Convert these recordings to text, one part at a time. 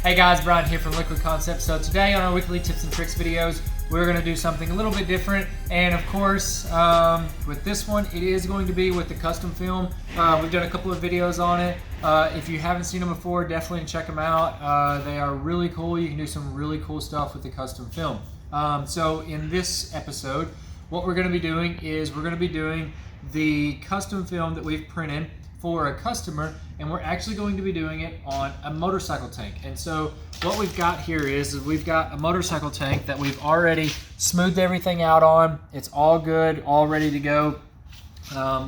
Hey guys, Bryan here from Liquid Concepts. So today on our weekly tips and tricks videos, we're going to do something a little bit different. And of course, with this one, it is going to be with the custom film. We've done a couple of videos on it. If you haven't seen them before, definitely check them out. They are really cool. You can do some really cool stuff with the custom film. So in this episode, what we're going to be doing is we're going to be doing the custom film that we've printed for a customer, and we're actually going to be doing it on a motorcycle tank. And so what we've got here is we've got a motorcycle tank that we've already smoothed everything out on. It's all good, all ready to go.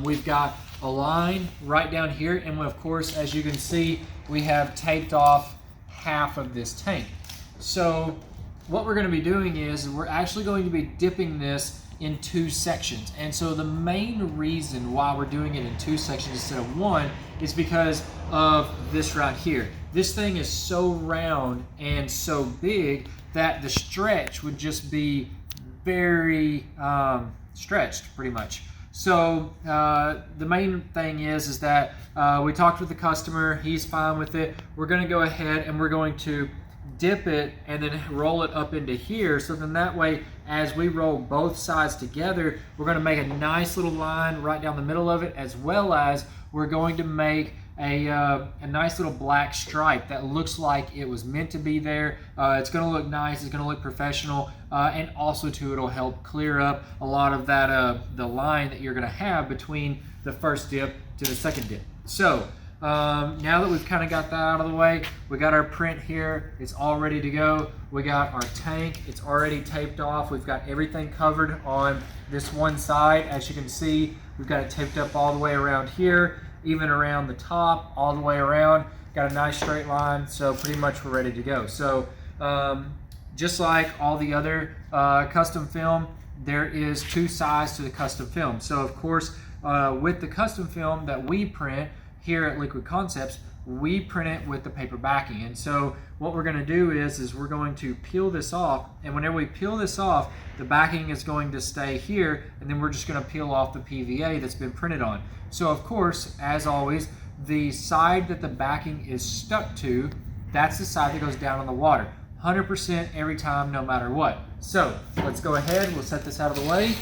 We've got a line right down here, and of course, as you can see, we have taped off half of this tank. So what we're going to be doing is we're actually going to be dipping this in two sections. And so the main reason why we're doing it in two sections instead of one is because of this right here. This thing is so round and so big that the stretch would just be very stretched pretty much. So the main thing is that we talked with the customer, he's fine with it. We're gonna go ahead and we're going to dip it and then roll it up into here, so then that way as we roll both sides together, we're going to make a nice little line right down the middle of it, as well as we're going to make a nice little black stripe that looks like it was meant to be there. It's going to look nice, it's going to look professional, and also too it'll help clear up a lot of that the line that you're going to have between the first dip to the second dip. So now that we've kind of got that out of the way, we got our print here, it's all ready to go. We got our tank, it's already taped off. We've got everything covered on this one side. As you can see, we've got it taped up all the way around here, even around the top, all the way around. Got a nice straight line, so pretty much we're ready to go. So just like all the other custom film, there is two sides to the custom film. So of course, with the custom film that we print here at Liquid Concepts, we print it with the paper backing. And so what we're going to do is we're going to peel this off, and whenever we peel this off, the backing is going to stay here, and then we're just going to peel off the PVA that's been printed on. So of course, as always, the side that the backing is stuck to, that's the side that goes down in the water. 100% every time, no matter what. So let's go ahead, we'll set this out of the way,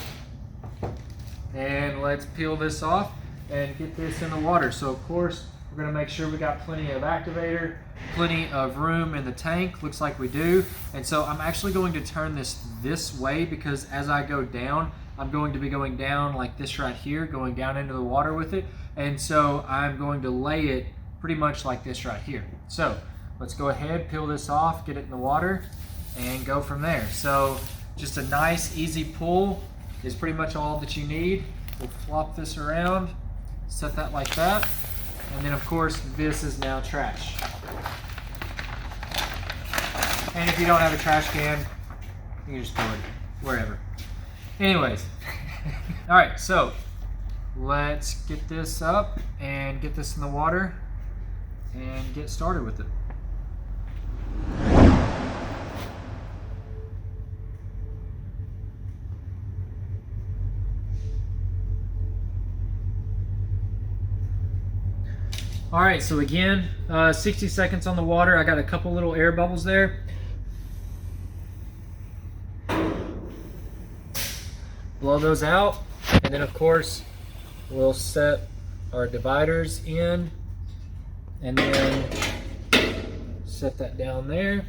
and let's peel this off and get this in the water. So of course, we're gonna make sure we got plenty of activator, plenty of room in the tank, looks like we do. And so I'm actually going to turn this way, because as I go down, I'm going to be going down like this right here, going down into the water with it. And so I'm going to lay it pretty much like this right here. So let's go ahead, peel this off, get it in the water, and go from there. So just a nice, easy pull is pretty much all that you need. We'll flop this around, set that like that, and then of course this is now trash. And if you don't have a trash can, you can just throw it wherever. Anyways, all right, so let's get this up and get this in the water and get started with it. All right, so again, 60 seconds on the water. I got a couple little air bubbles there. Blow those out, and then of course, we'll set our dividers in, and then set that down there.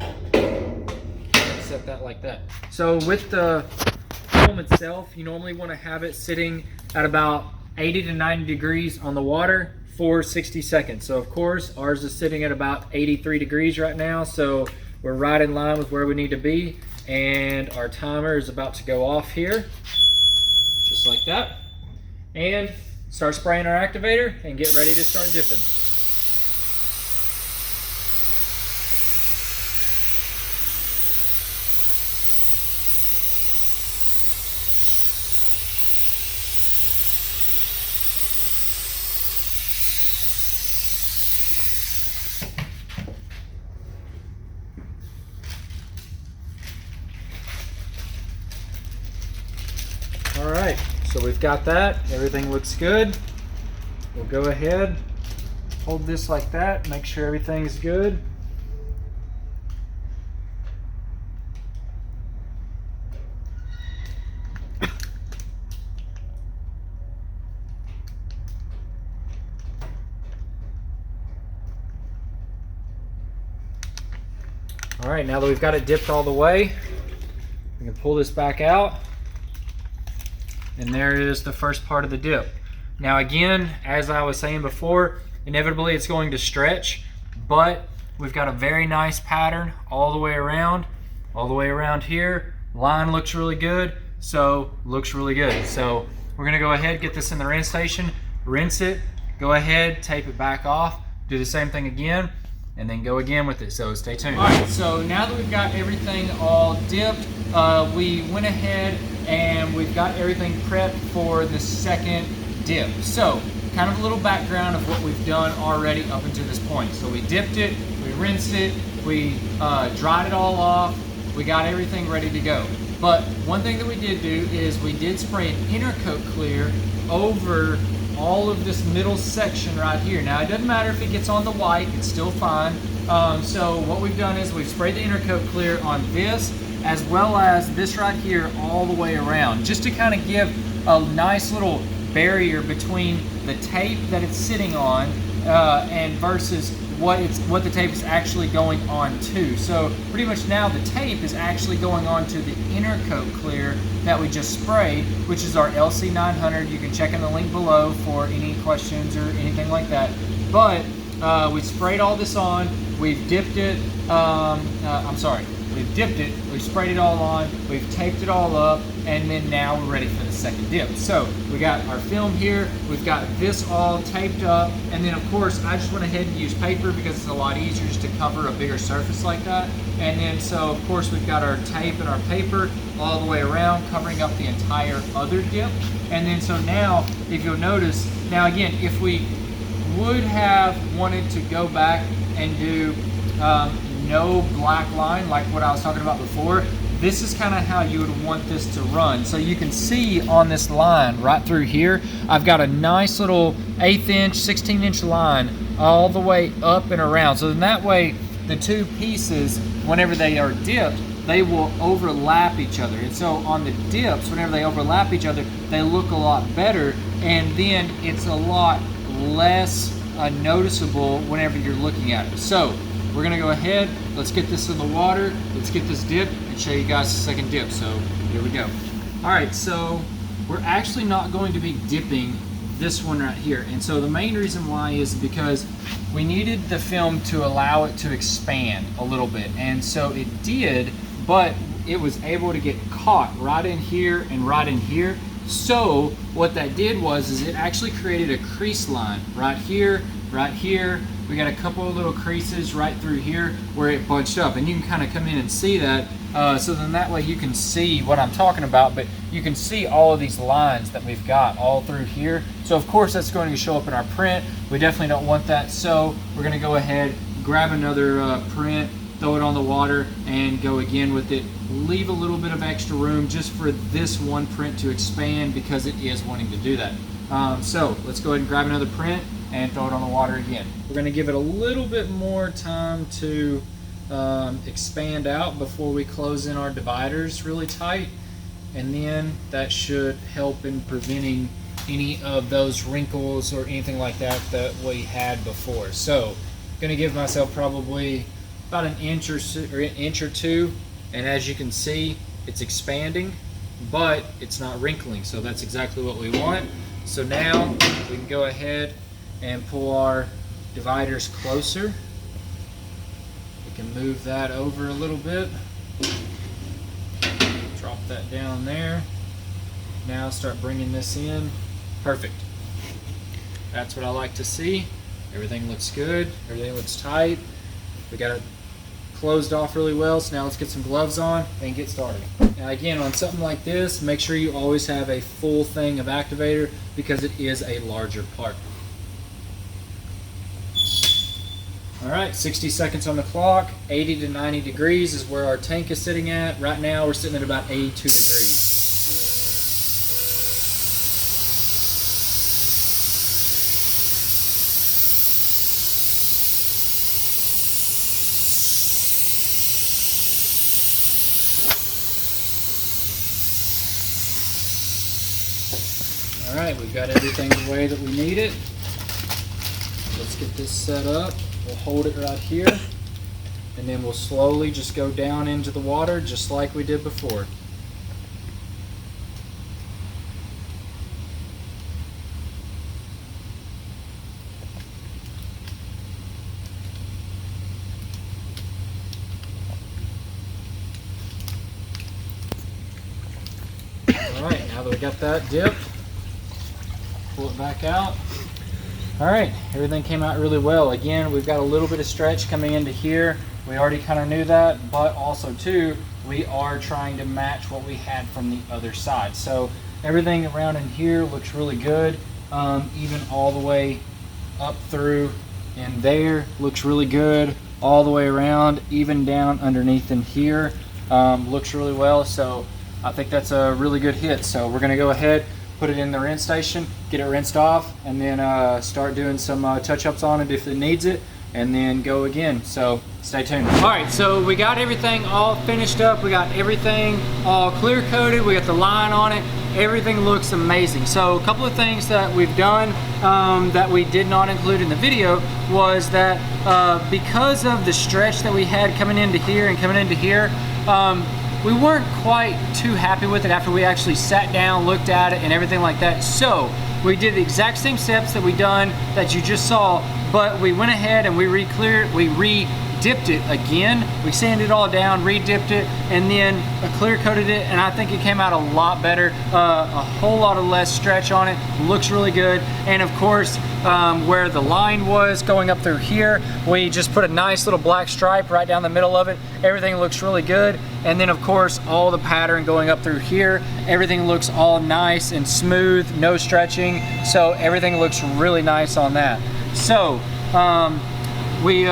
And set that like that. So with the film itself, you normally want to have it sitting at about 80 to 90 degrees on the water for 60 seconds. So of course, ours is sitting at about 83 degrees right now, so we're right in line with where we need to be, and our timer is about to go off here, just like that. And start spraying our activator and get ready to start dipping. All right, so we've got that. Everything looks good. We'll go ahead hold this like that, make sure everything's good. All right, now that we've got it dipped all the way, we can pull this back out. And there is the first part of the dip. Now again, as I was saying before, inevitably it's going to stretch, but we've got a very nice pattern all the way around here. Line looks really good, so looks really good. So we're gonna go ahead, get this in the rinse station, rinse it, go ahead, tape it back off, do the same thing again, and then go again with it, so stay tuned. All right, so now that we've got everything all dipped, we went ahead and we've got everything prepped for the second dip. So, kind of a little background of what we've done already up until this point. So we dipped it, we rinsed it, we dried it all off, we got everything ready to go. But one thing that we did do is we did spray an inner coat clear over all of this middle section right here. Now it doesn't matter if it gets on the white, it's still fine. So what we've done is we've sprayed the inner coat clear on this, as well as this right here all the way around, just to kind of give a nice little barrier between the tape that it's sitting on and versus what the tape is actually going on to. So pretty much now the tape is actually going on to the inner coat clear that we just sprayed, which is our LC900. You can check in the link below for any questions or anything like that. But we sprayed all this on, we've dipped it, we've dipped it, we've sprayed it all on, we've taped it all up, and then now we're ready for the second dip. So we got our film here, we've got this all taped up, and then of course I just went ahead and used paper because it's a lot easier just to cover a bigger surface like that. And then so of course we've got our tape and our paper all the way around covering up the entire other dip. And then so now if you'll notice, now again, if we would have wanted to go back and do no black line like what I was talking about before, this is kind of how you would want this to run. So you can see on this line right through here, I've got a nice little 1/8 inch, 16 inch line all the way up and around. So then that way the two pieces, whenever they are dipped, they will overlap each other. And so on the dips, whenever they overlap each other, they look a lot better, and then it's a lot less noticeable whenever you're looking at it. So we're gonna go ahead, let's get this in the water, let's get this dipped and show you guys the second dip. So here we go. All right, so we're actually not going to be dipping this one right here. And so the main reason why is because we needed the film to allow it to expand a little bit. And so it did, but it was able to get caught right in here and right in here. So what that did was it actually created a crease line right here, right here. We got a couple of little creases right through here where it bunched up, and you can kind of come in and see that. So then that way you can see what I'm talking about, but you can see all of these lines that we've got all through here. So of course that's going to show up in our print. We definitely don't want that. So we're gonna go ahead, grab another print, throw it on the water, and go again with it. Leave a little bit of extra room just for this one print to expand because it is wanting to do that. So let's go ahead and grab another print and throw it on the water again. We're gonna give it a little bit more time to expand out before we close in our dividers really tight, and then that should help in preventing any of those wrinkles or anything like that that we had before. So gonna give myself probably about an inch or two, and as you can see, it's expanding, but it's not wrinkling, so that's exactly what we want. So now we can go ahead and pull our dividers closer. We can move that over a little bit. Drop that down there. Now start bringing this in. Perfect. That's what I like to see. Everything looks good. Everything looks tight. We got it closed off really well, so now let's get some gloves on and get started. Now again, on something like this, make sure you always have a full thing of activator because it is a larger part. All right, 60 seconds on the clock, 80 to 90 degrees is where our tank is sitting at. Right now we're sitting at about 82 degrees. right, we've got everything the way that we need it. Let's get this set up. We'll hold it right here, and then we'll slowly just go down into the water just like we did before. Alright, now that we got that dipped, pull it back out. Alright, everything came out really well. Again, we've got a little bit of stretch coming into here. We already kind of knew that, but also too, we are trying to match what we had from the other side. So everything around in here looks really good. Even all the way up through in there looks really good. All the way around, even down underneath in here, looks really well. So I think that's a really good hit. So we're gonna go ahead, put it in the rinse station, get it rinsed off, and then start doing some touch-ups on it if it needs it, and then go again. So stay tuned. All right, so we got everything all finished up. We got everything all clear coated. We got the line on it. Everything looks amazing. So a couple of things that we've done that we did not include in the video was that because of the stretch that we had coming into here and coming into here, we weren't quite too happy with it after we actually sat down, looked at it, and everything like that. So we did the exact same steps that we done that you just saw, but we went ahead and we re-cleared, we re-dipped it again. We sanded it all down, re-dipped it, and then clear coated it, and I think it came out a lot better. A whole lot of less stretch on it. Looks really good. And of course, where the line was going up through here, we just put a nice little black stripe right down the middle of it. Everything looks really good. And then of course, all the pattern going up through here, everything looks all nice and smooth, no stretching. So everything looks really nice on that. So we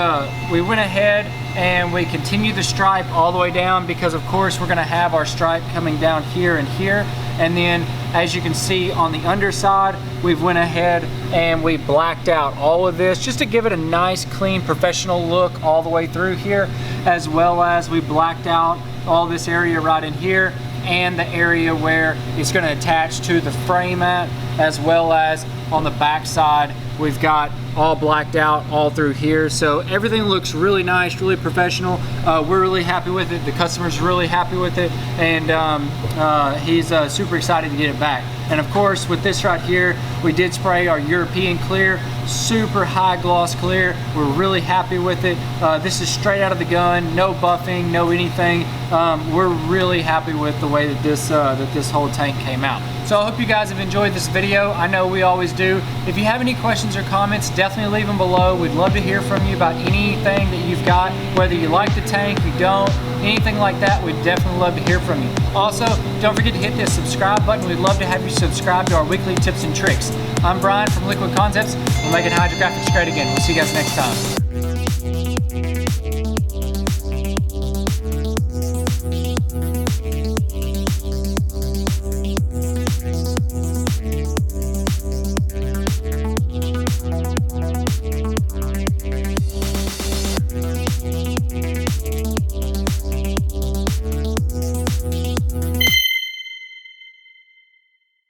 went ahead and we continued the stripe all the way down, because of course we're gonna have our stripe coming down here and here. And then as you can see on the underside, we've went ahead and we blacked out all of this just to give it a nice, clean, professional look all the way through here, as well as we blacked out all this area right in here and the area where it's going to attach to the frame at, as well as on the back side we've got all blacked out all through here. So everything looks really nice, really professional. We're really happy with it. The customer's really happy with it, and he's super excited to get it back. And of course, with this right here, we did spray our European clear, super high gloss clear. We're really happy with it. This is straight out of the gun, no buffing, no anything. We're really happy with the way that this whole tank came out. So I hope you guys have enjoyed this video. I know we always do. If you have any questions or comments, definitely leave them below. We'd love to hear from you about anything that you've got, whether you like the tank, you don't, anything like that. We'd definitely love to hear from you. Also, don't forget to hit this subscribe button. We'd love to have you subscribe to our weekly tips and tricks. I'm Bryan from Liquid Concepts. We're making hydrographics great again. We'll see you guys next time.